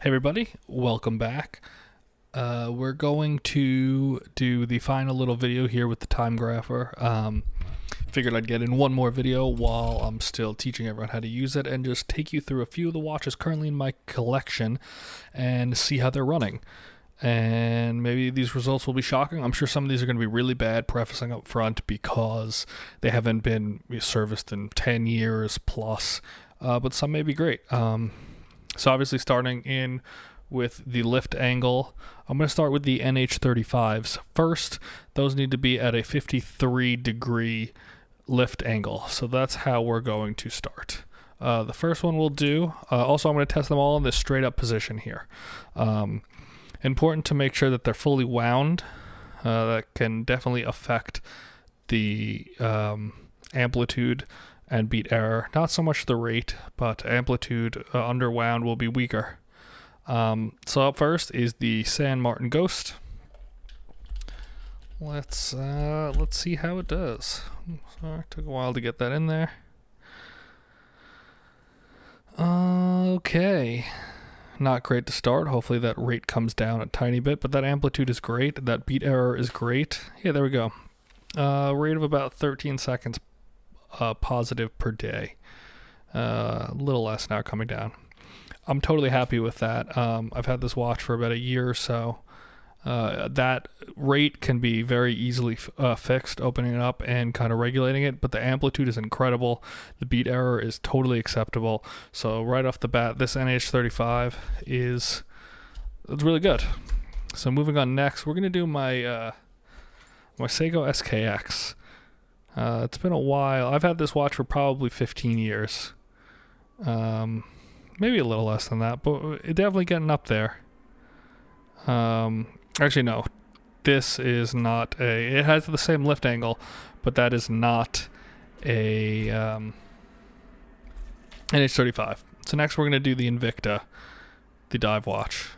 Hey everybody, welcome back. We're going to do the final little video here with the timegrapher. Figured I'd get in one more video while I'm still teaching everyone how to use it and just take you through a few of the watches currently in my collection and see how they're running. And maybe these results will be shocking. I'm sure some of these are going to be really bad, prefacing up front, because they haven't been serviced in 10 years plus, but some may be great. So obviously starting in with the lift angle, I'm going to start with the NH35s. First, those need to be at a 53 degree lift angle. So that's how we're going to start. The first one we'll do, also I'm going to test them all in this straight up position here. Important to make sure that they're fully wound. That can definitely affect the amplitude and beat error. Not so much the rate, but amplitude underwound will be weaker. So up first is the San Martin Ghost. Let's see how it does. Sorry, took a while to get that in there. Okay. Not great to start. Hopefully that rate comes down a tiny bit, but that amplitude is great. That beat error is great. Yeah, there we go. Rate of about 13 seconds positive per day. A little less now, coming down. I'm totally happy with that. I've had this watch for about a year or so. That rate can be very easily fixed, opening it up and kind of regulating it, but the amplitude is incredible. The beat error is totally acceptable. So right off the bat, this NH35 it's really good. So moving on next, we're going to do my Seiko SKX. It's been a while. I've had this watch for probably 15 years. Maybe a little less than that, but it's definitely getting up there. Actually, no. This is not it has the same lift angle, but that is not a NH35. So next we're going to do the Invicta, the dive watch.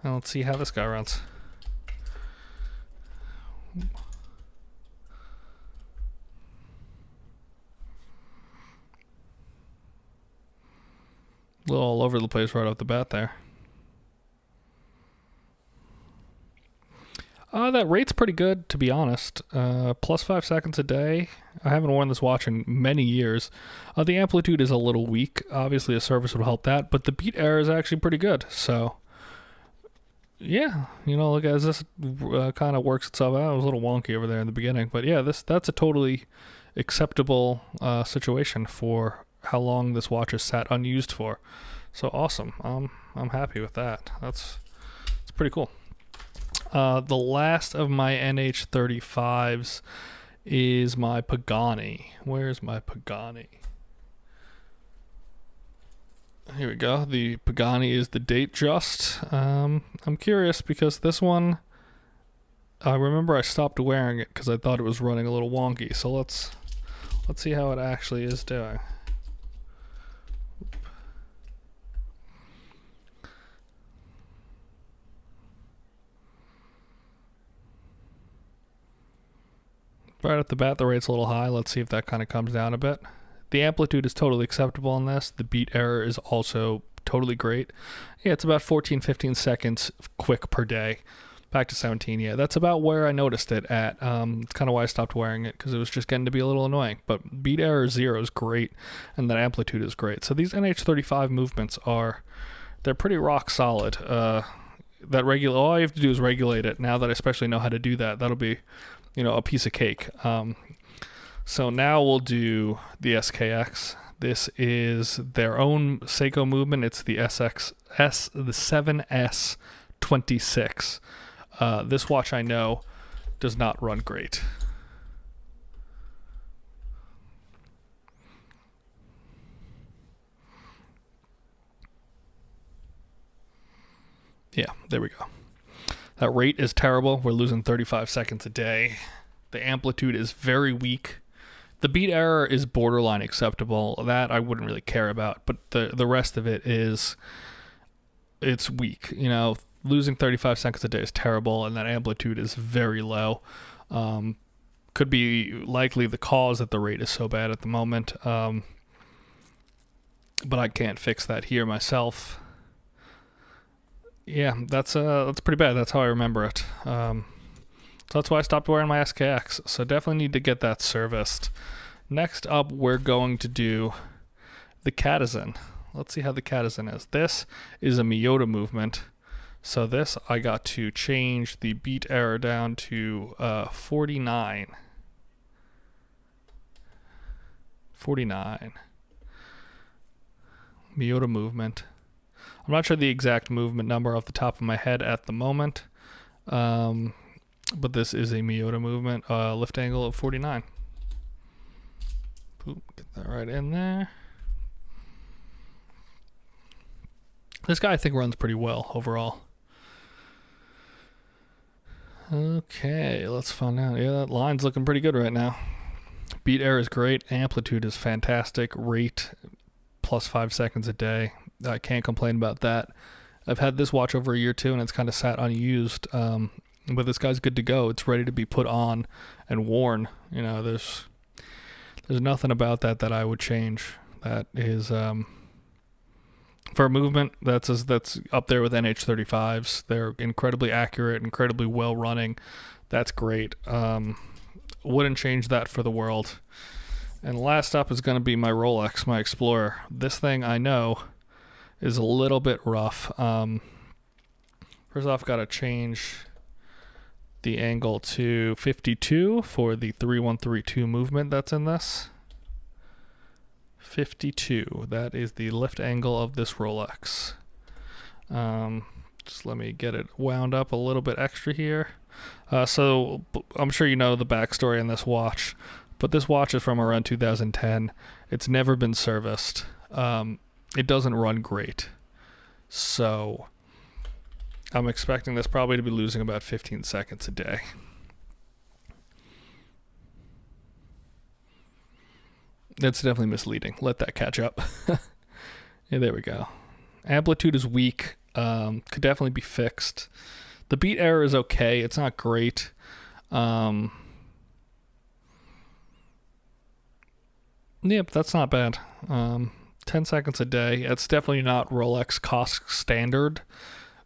And let's see how this guy runs. A little all over the place right off the bat there. That rate's pretty good, to be honest. Plus 5 seconds a day. I haven't worn this watch in many years. The amplitude is a little weak. Obviously, a service would help that, but the beat error is actually pretty good. So, yeah, look, as this kind of works itself out. It was a little wonky over there in the beginning, but yeah, that's a totally acceptable situation for how long this watch is sat unused for. So awesome. I'm happy with that. It's pretty cool. The last of my NH35s is my Pagani. Where's my Pagani? Here we go. The Pagani is the date just. I'm curious because this one, I remember I stopped wearing it because I thought it was running a little wonky. So let's see how it actually is doing. Right off the bat, the rate's a little high. Let's see if that kind of comes down a bit. The amplitude is totally acceptable on this. The beat error is also totally great. Yeah, it's about 14-15 seconds quick per day. Back to 17, yeah. That's about where I noticed it at. It's kind of why I stopped wearing it, because it was just getting to be a little annoying. But beat error 0 is great, and that amplitude is great. So these NH35 movements they're pretty rock solid. All you have to do is regulate it. Now that I especially know how to do that, that'll be a piece of cake. So now we'll do the SKX. This is their own Seiko movement. It's the the 7S26. This watch I know does not run great. Yeah, there we go. That rate is terrible. We're losing 35 seconds a day. The amplitude is very weak. The beat error is borderline acceptable. That I wouldn't really care about, but the rest of it it's weak. Losing 35 seconds a day is terrible, and that amplitude is very low. Could be likely the cause that the rate is so bad at the moment. But I can't fix that here myself. yeah, that's pretty bad. That's how I remember it. So that's why I stopped wearing my SKX. So definitely need to get that serviced. Next up, we're going to do the Catizen. Let's see how the Catizen is. This is a Miyota movement. So this, I got to change the beat error down to 49. 49. Miyota movement. I'm not sure the exact movement number off the top of my head at the moment, but this is a Miyota movement, lift angle of 49. Ooh, get that right in there. This guy I think runs pretty well overall. Okay, let's find out. Yeah, that line's looking pretty good right now. Beat error is great. Amplitude is fantastic. Rate plus 5 seconds a day. I can't complain about that. I've had this watch over a year too, and it's kind of sat unused. But this guy's good to go. It's ready to be put on and worn. You know, there's nothing about that I would change. That is for a movement that's up there with NH35s. They're incredibly accurate, incredibly well running. That's great. Wouldn't change that for the world. And last up is going to be my Rolex, my Explorer. This thing I know is a little bit rough. First off, got to change the angle to 52 for the 3132 movement that's in this. 52. That is the lift angle of this Rolex. Just let me get it wound up a little bit extra here. So I'm sure you know the backstory on this watch, but this watch is from around 2010. It's never been serviced. It doesn't run great. So I'm expecting this probably to be losing about 15 seconds a day. That's definitely misleading. Let that catch up. Yeah, there we go. Amplitude is weak. Could definitely be fixed. The beat error is okay. It's not great. Yep, that's not bad. 10 seconds a day. It's definitely not Rolex cost standard.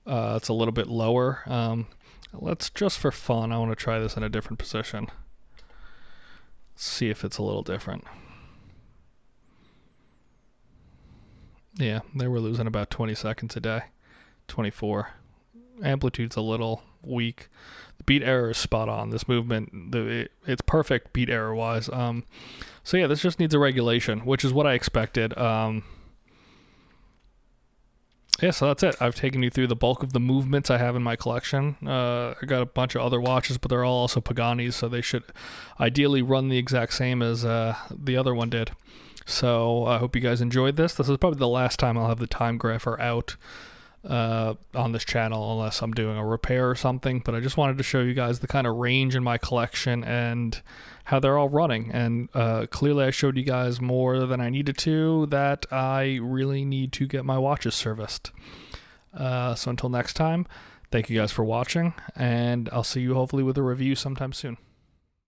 It's a little bit lower. Let's just for fun, I want to try this in a different position. See if it's a little different. Yeah, they were losing about 20 seconds a day. 24. Amplitude's a little weak. The beat error is spot on. This movement, it's perfect beat error wise. So yeah, this just needs a regulation, which is what I expected. Yeah, so that's it. I've taken you through the bulk of the movements I have in my collection. I got a bunch of other watches, but they're all also Paganis, so they should ideally run the exact same as the other one did. So I hope you guys enjoyed this. This is probably the last time I'll have the timegrapher out on this channel unless I'm doing a repair or something. But I just wanted to show you guys the kind of range in my collection and how they're all running. And clearly I showed you guys more than I needed to, that I really need to get my watches serviced. So until next time, thank you guys for watching, and I'll see you hopefully with a review sometime soon.